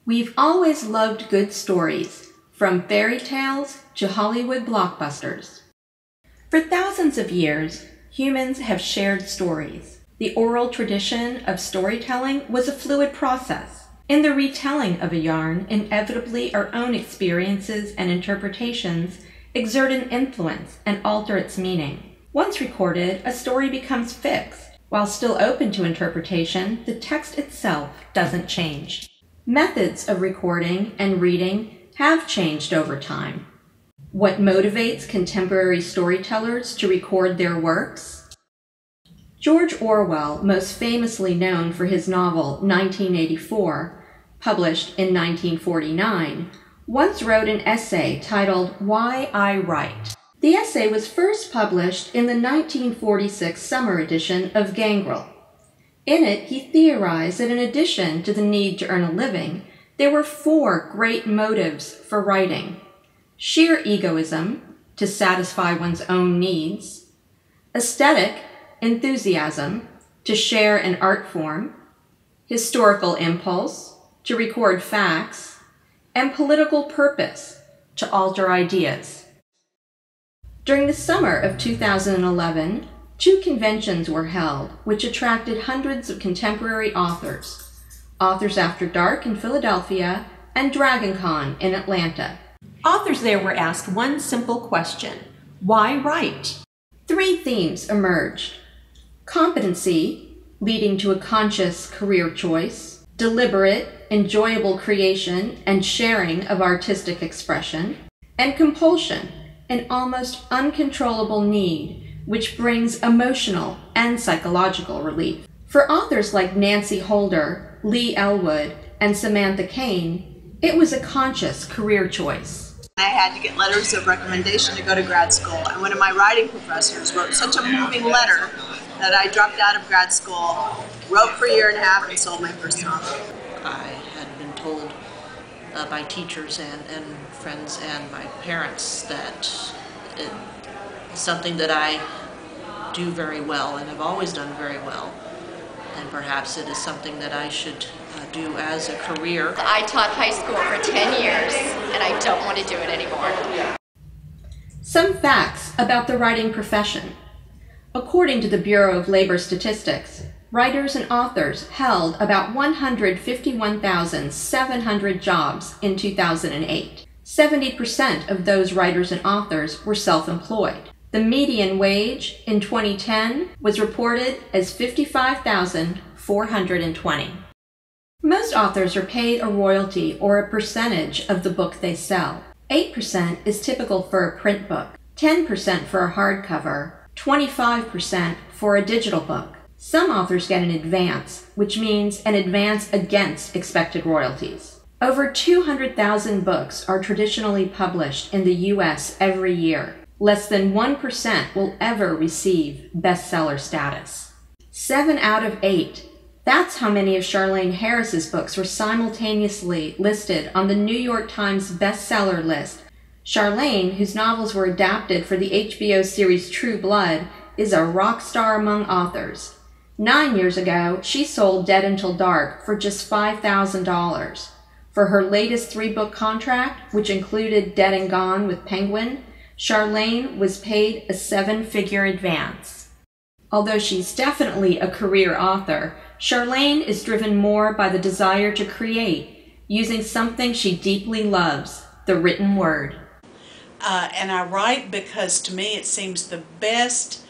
We've always loved good stories, from fairy tales to Hollywood blockbusters. For thousands of years, humans have shared stories. The oral tradition of storytelling was a fluid process. In the retelling of a yarn, inevitably our own experiences and interpretations exert an influence and alter its meaning. Once recorded, a story becomes fixed. While still open to interpretation, the text itself doesn't change. Methods of recording and reading have changed over time. What motivates contemporary storytellers to record their works? George Orwell, most famously known for his novel 1984, published in 1949, once wrote an essay titled Why I Write. The essay was first published in the 1946 summer edition of Gangrel. In it, he theorized that in addition to the need to earn a living, there were 4 great motives for writing: sheer egoism, to satisfy one's own needs; aesthetic enthusiasm, to share an art form; historical impulse, to record facts; and political purpose, to alter ideas. During the summer of 2011, 2 conventions were held, which attracted hundreds of contemporary authors: Authors After Dark in Philadelphia and DragonCon in Atlanta. Authors there were asked one simple question: why write? 3 themes emerged: competency, leading to a conscious career choice; deliberate, enjoyable creation and sharing of artistic expression; and compulsion, an almost uncontrollable need, which brings emotional and psychological relief. For authors like Nancy Holder, Lee Elwood, and Samantha Kane, it was a conscious career choice. I had to get letters of recommendation to go to grad school, and one of my writing professors wrote such a moving letter that I dropped out of grad school, wrote for a year and a half, and sold my first novel. I had been told by teachers and friends and my parents that it's something that I do very well and have always done very well, and perhaps it is something that I should do as a career. I taught high school for 10 years and I don't want to do it anymore. Some facts about the writing profession. According to the Bureau of Labor Statistics, writers and authors held about 151,700 jobs in 2008. 70% of those writers and authors were self-employed. The median wage in 2010 was reported as $55,420. Most authors are paid a royalty or a percentage of the book they sell. 8% is typical for a print book, 10% for a hardcover, 25% for a digital book. Some authors get an advance, which means an advance against expected royalties. Over 200,000 books are traditionally published in the U.S. every year. Less than 1% will ever receive bestseller status. 7 out of 8. That's how many of Charlaine Harris's books were simultaneously listed on the New York Times bestseller list. Charlaine, whose novels were adapted for the HBO series True Blood, is a rock star among authors. 9 years ago, she sold Dead Until Dark for just $5,000. For her latest 3-book contract, which included Dead and Gone with Penguin, Charlaine was paid a 7-figure advance. Although she's definitely a career author, Charlaine is driven more by the desire to create, using something she deeply loves, the written word. And I write because to me it seems the best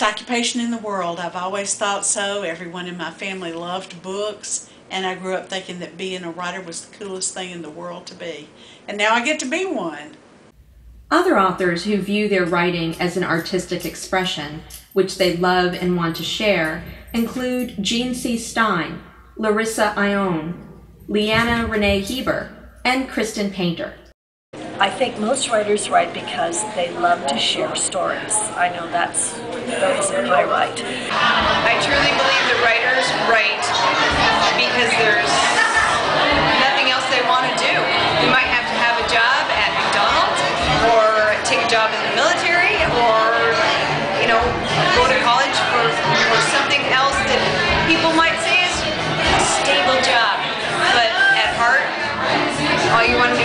occupation in the world. I've always thought so. Everyone in my family loved books, and I grew up thinking that being a writer was the coolest thing in the world to be. And now I get to be one. Other authors who view their writing as an artistic expression, which they love and want to share, include Jean C. Stein, Larissa Ione, Leanna Renee Heber, and Kristen Painter. I think most writers write because they love to share stories. I know that's the reason I write. I truly believe that writers write because there's nothing else they want to do. They might have to have a job at McDonald's or take a job in the military or, go to college for something else that people might say is a stable job. But at heart,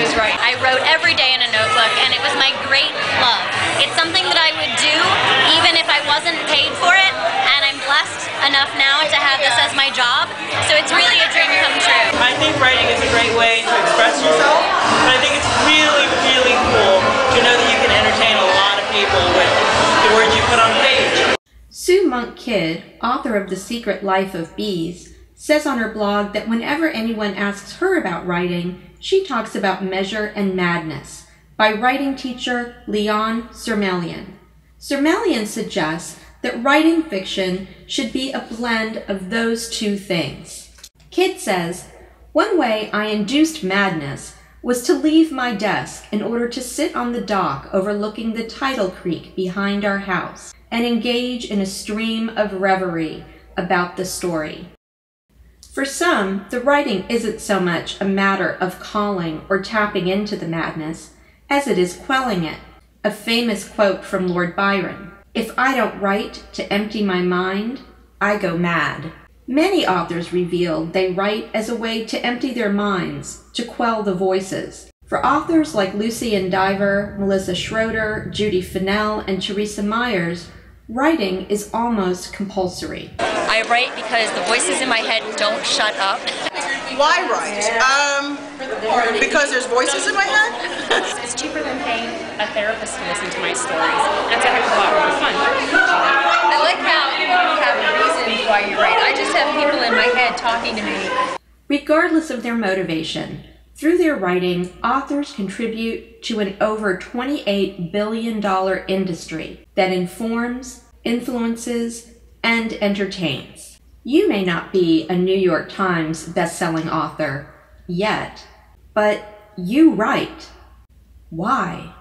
was writing. I wrote every day in a notebook, and it was my great love. It's something that I would do even if I wasn't paid for it, and I'm blessed enough now to have this as my job, so it's really a dream come true. I think writing is a great way to express yourself, but I think it's really, really cool to know that you can entertain a lot of people with the words you put on page. Sue Monk Kidd, author of The Secret Life of Bees, says on her blog that whenever anyone asks her about writing, she talks about Measure and Madness by writing teacher Leon Sermelian. Sermelian suggests that writing fiction should be a blend of those two things. Kidd says, "One way I induced madness was to leave my desk in order to sit on the dock overlooking the tidal creek behind our house and engage in a stream of reverie about the story." For some, the writing isn't so much a matter of calling or tapping into the madness as it is quelling it. A famous quote from Lord Byron, "If I don't write to empty my mind, I go mad." Many authors reveal they write as a way to empty their minds, to quell the voices. For authors like Lucian Diver, Melissa Schroeder, Judy Fennell, and Teresa Myers, writing is almost compulsory. I write because the voices in my head don't shut up. Why write? Because there's voices in my head? It's cheaper than paying a therapist to listen to my stories. That's a heck of a lot more fun. I like how you have a reason why you write. I just have people in my head talking to me. Regardless of their motivation, through their writing, authors contribute to an over $28 billion industry that informs, influences, and entertains. You may not be a New York Times best-selling author yet, but you write. Why?